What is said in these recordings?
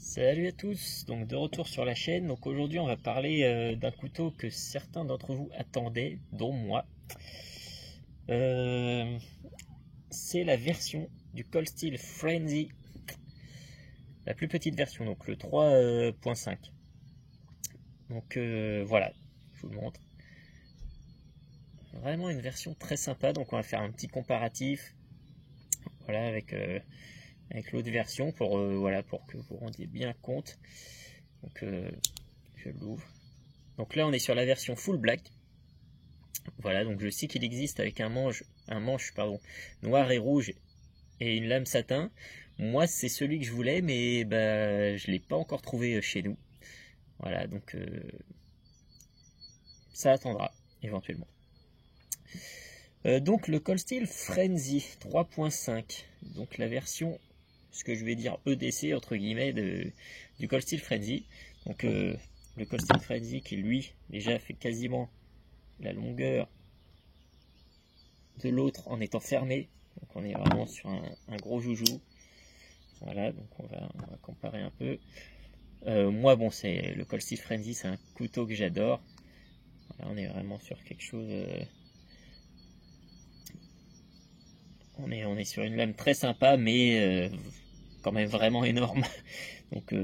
Salut à tous, donc de retour sur la chaîne. Donc aujourd'hui on va parler d'un couteau que certains d'entre vous attendaient, dont moi. C'est la version du Cold Steel Frenzy, la plus petite version, donc le 3.5. Donc voilà, je vous le montre. Vraiment une version très sympa, donc on va faire un petit comparatif, voilà, avec l'autre version pour pour que vous vous rendiez bien compte. Donc je l'ouvre. Donc là on est sur la version full black. Voilà, donc je sais qu'il existe avec un manche noir et rouge et une lame satin. Moi c'est celui que je voulais, mais je l'ai pas encore trouvé chez nous. Voilà, donc ça attendra éventuellement. Donc le Cold Steel Frenzy 3.5, donc la version, ce que je vais dire EDC entre guillemets du Cold Steel Frenzy. Donc le Cold Steel Frenzy qui lui déjà fait quasiment la longueur de l'autre en étant fermé. Donc on est vraiment sur un gros joujou. Voilà, donc on va comparer un peu. Moi bon, c'est le Cold Steel Frenzy, c'est un couteau que j'adore. Voilà, on est vraiment sur quelque chose. On est sur une lame très sympa, mais quand même vraiment énorme. Donc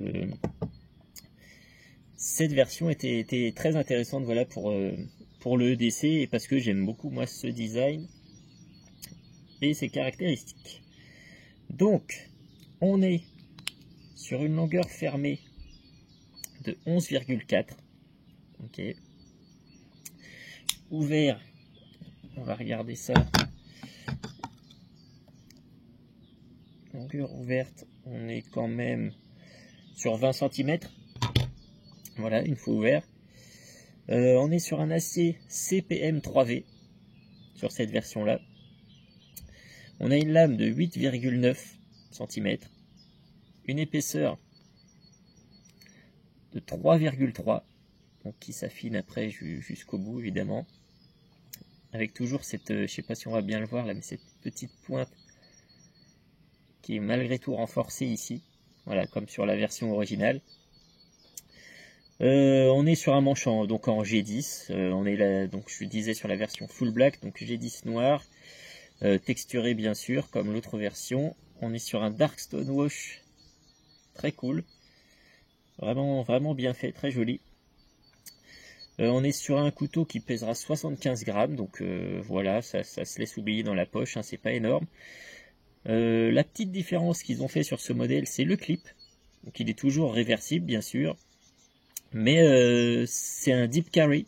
cette version était très intéressante, voilà, pour le EDC, et parce que j'aime beaucoup moi ce design et ses caractéristiques. Donc on est sur une longueur fermée de 11,4. Ok. Ouvert, on va regarder ça. Longueur ouverte, on est quand même sur 20 cm. Voilà, une fois ouvert. On est sur un acier CPM 3V sur cette version là. On a une lame de 8,9 cm, une épaisseur de 3,3, donc qui s'affine après jusqu'au bout évidemment, avec toujours cette, je sais pas si on va bien le voir là, mais cette petite pointe qui est malgré tout renforcée ici, voilà, comme sur la version originale. On est sur un manche donc en G10, on est là, donc je disais sur la version full black, donc G10 noir, texturé bien sûr comme l'autre version. On est sur un dark stone wash très cool, vraiment bien fait, très joli. On est sur un couteau qui pèsera 75 grammes, donc voilà, ça se laisse oublier dans la poche, hein, c'est pas énorme. La petite différence qu'ils ont fait sur ce modèle, c'est le clip. Donc il est toujours réversible bien sûr, mais c'est un deep carry.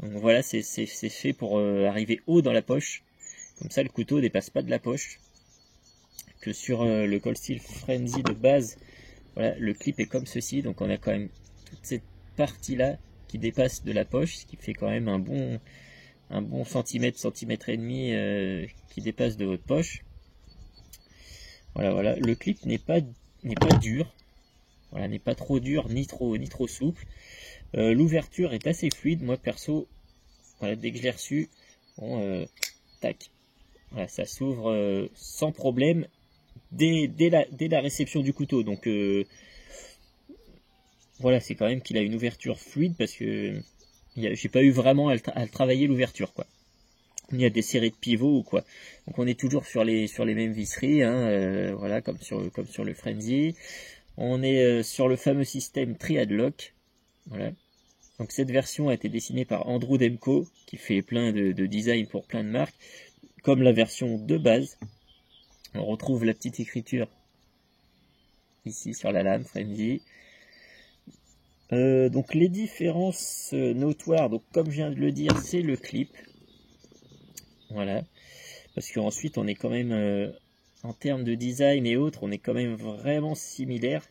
Donc voilà, c'est fait pour arriver haut dans la poche. Comme ça le couteau ne dépasse pas de la poche. Que sur le Cold Steel Frenzy de base, voilà, le clip est comme ceci. Donc on a quand même toute cette partie là qui dépasse de la poche, ce qui fait quand même un bon centimètre et demi qui dépasse de votre poche. Voilà, le clip n'est pas dur, voilà, n'est pas trop dur ni trop souple. L'ouverture est assez fluide, moi perso, voilà, dès que je l'ai reçu, bon, tac, voilà, ça s'ouvre sans problème dès la réception du couteau. Donc voilà, c'est quand même qu'il a une ouverture fluide, parce que j'ai pas eu vraiment à le travailler l'ouverture, quoi. Il y a des séries de pivots ou quoi. Donc on est toujours sur les mêmes visseries, hein, voilà, comme sur le Frenzy. On est sur le fameux système Triad Lock. Voilà. Donc cette version a été dessinée par Andrew Demko, qui fait plein de designs pour plein de marques, comme la version de base. On retrouve la petite écriture ici sur la lame Frenzy. Donc les différences notoires, donc comme je viens de le dire, c'est le clip. Voilà, parce qu'ensuite on est quand même, en termes de design et autres, on est quand même vraiment similaire.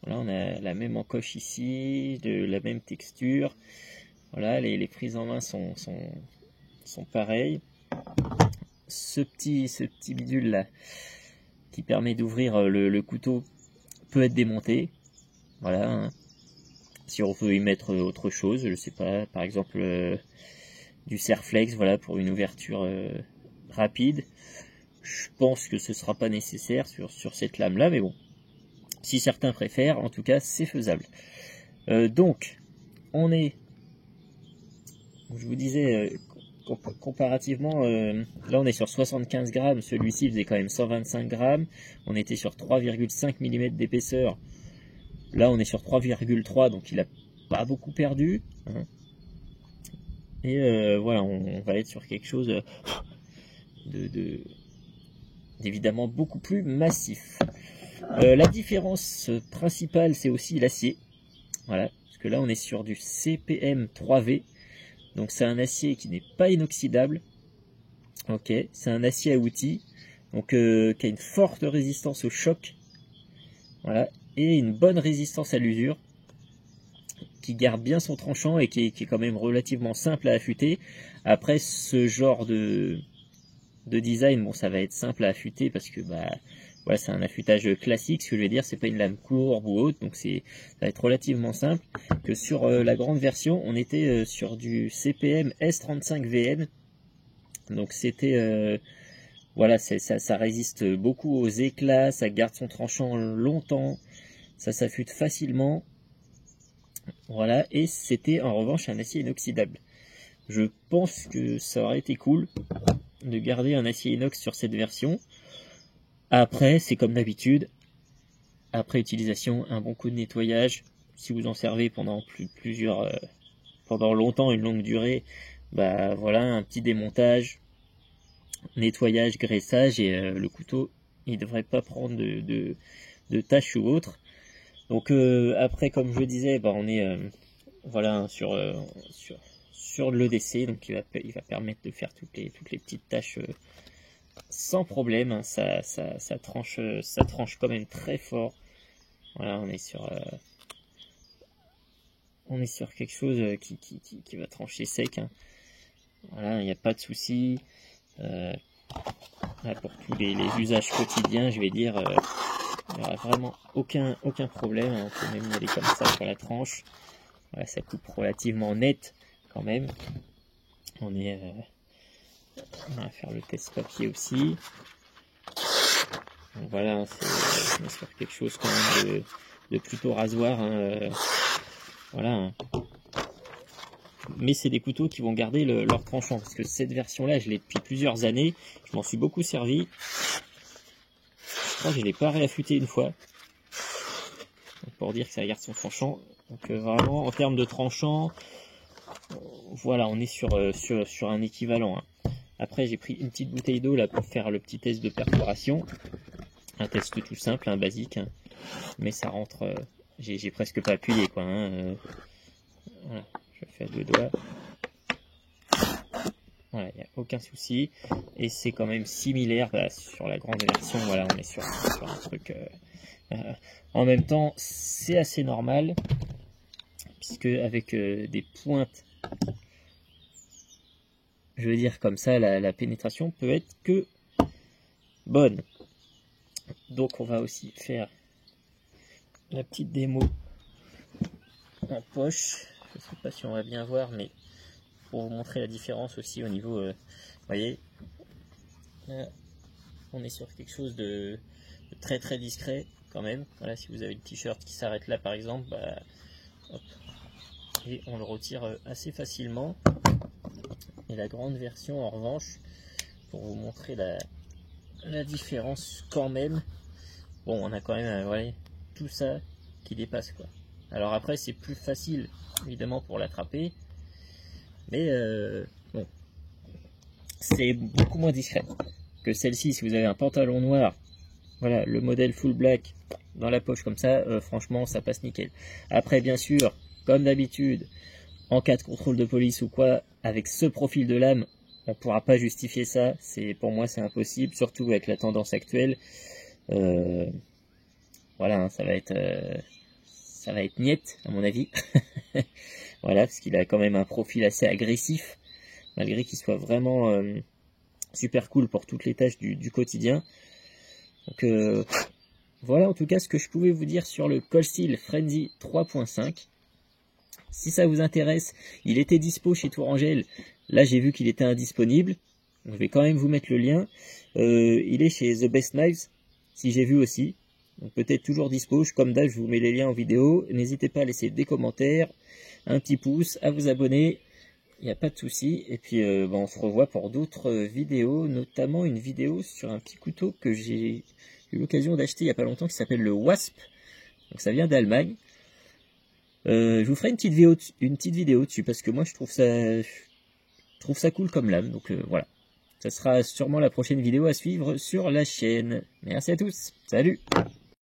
Voilà, on a la même encoche ici, la même texture. Voilà, les prises en main sont pareilles. Ce petit bidule là, qui permet d'ouvrir le couteau, peut être démonté. Voilà, hein. Si on veut y mettre autre chose, je sais pas, par exemple du Serflex, voilà, pour une ouverture rapide. Je pense que ce sera pas nécessaire sur cette lame là, mais bon, Si certains préfèrent, en tout cas, c'est faisable. Donc, on est, je vous disais, comparativement, là on est sur 75 grammes, celui-ci faisait quand même 125 grammes, on était sur 3,5 mm d'épaisseur, là on est sur 3,3, donc il a pas beaucoup perdu, hein. Et voilà, on va être sur quelque chose d'évidemment beaucoup plus massif. La différence principale, c'est aussi l'acier. Voilà, parce que là on est sur du CPM 3V, donc c'est un acier qui n'est pas inoxydable. Ok, c'est un acier à outils, donc qui a une forte résistance au choc. Voilà, et une bonne résistance à l'usure, qui garde bien son tranchant et qui est quand même relativement simple à affûter. Après, ce genre de design, bon, ça va être simple à affûter parce que bah voilà, c'est un affûtage classique. Ce que je veux dire, c'est pas une lame courbe ou haute, donc ça va être relativement simple. Que sur la grande version, on était sur du CPM S35VN, donc c'était voilà, ça résiste beaucoup aux éclats, ça garde son tranchant longtemps, ça s'affûte facilement. Voilà, et c'était en revanche un acier inoxydable. Je pense que ça aurait été cool de garder un acier inox sur cette version. Après, c'est comme d'habitude, après utilisation, un bon coup de nettoyage. Si vous en servez pendant pendant longtemps, une longue durée, bah voilà, un petit démontage, nettoyage, graissage, et le couteau, il devrait pas prendre de taches ou autre. Donc après, comme je disais, bah, on est voilà sur l'EDC, donc il va permettre de faire toutes les petites tâches sans problème, hein. Ça tranche quand même très fort. Voilà, on est sur quelque chose qui va trancher sec, hein. Voilà, il n'y a pas de souci. Pour tous les usages quotidiens, je vais dire, il n'y aura vraiment aucun problème, hein. On peut même y aller comme ça sur la tranche. Voilà, ça coupe relativement net quand même. On va faire le test papier aussi. Donc voilà, on est sur quelque chose quand même de plutôt rasoir, hein. Voilà, hein. Mais c'est des couteaux qui vont garder leur tranchant, parce que cette version là je l'ai depuis plusieurs années, je m'en suis beaucoup servi. Je crois que je l'ai pas réaffûté une fois, donc pour dire que ça garde son tranchant. Donc vraiment en termes de tranchant, voilà, on est sur un équivalent, hein. Après j'ai pris une petite bouteille d'eau là pour faire le petit test de perforation, un test tout simple, un basique, hein. Mais ça rentre, j'ai presque pas appuyé quoi, hein. Voilà, je fais à deux doigts. Voilà, il n'y a aucun souci. Et c'est quand même similaire sur la grande version. Voilà, on est sur un truc. En même temps, c'est assez normal, puisque avec des pointes, je veux dire comme ça, la pénétration peut être que bonne. Donc on va aussi faire la petite démo en poche. Je ne sais pas si on va bien voir, mais pour vous montrer la différence aussi au niveau, vous voyez, là, on est sur quelque chose de très très discret quand même. Voilà, si vous avez le t-shirt qui s'arrête là par exemple, bah, hop, et on le retire assez facilement. Et la grande version en revanche, pour vous montrer la différence quand même, bon, on a quand même voilà, tout ça qui dépasse quoi. Alors après c'est plus facile évidemment pour l'attraper, mais bon, c'est beaucoup moins discret que celle-ci. Si vous avez un pantalon noir, voilà, le modèle full black dans la poche comme ça, franchement ça passe nickel. Après bien sûr, comme d'habitude, en cas de contrôle de police ou quoi, avec ce profil de lame, on ne pourra pas justifier ça. Pour moi c'est impossible, surtout avec la tendance actuelle. Voilà, hein, ça va être niet à mon avis. Voilà, parce qu'il a quand même un profil assez agressif, malgré qu'il soit vraiment super cool pour toutes les tâches du quotidien. Donc voilà en tout cas ce que je pouvais vous dire sur le Cold Steel Frenzy 3.5. Si ça vous intéresse, il était dispo chez Tourangelle. Là j'ai vu qu'il était indisponible, je vais quand même vous mettre le lien. Il est chez The Best Knives, si j'ai vu aussi. Donc peut-être toujours dispo, comme d'hab, je vous mets les liens en vidéo. N'hésitez pas à laisser des commentaires, un petit pouce, à vous abonner. Il n'y a pas de souci. Et puis on se revoit pour d'autres vidéos, notamment une vidéo sur un petit couteau que j'ai eu l'occasion d'acheter il n'y a pas longtemps, qui s'appelle le Wasp. Donc ça vient d'Allemagne. Je vous ferai une petite vidéo dessus, parce que moi je trouve ça cool comme lame. Donc voilà. Ça sera sûrement la prochaine vidéo à suivre sur la chaîne. Merci à tous. Salut!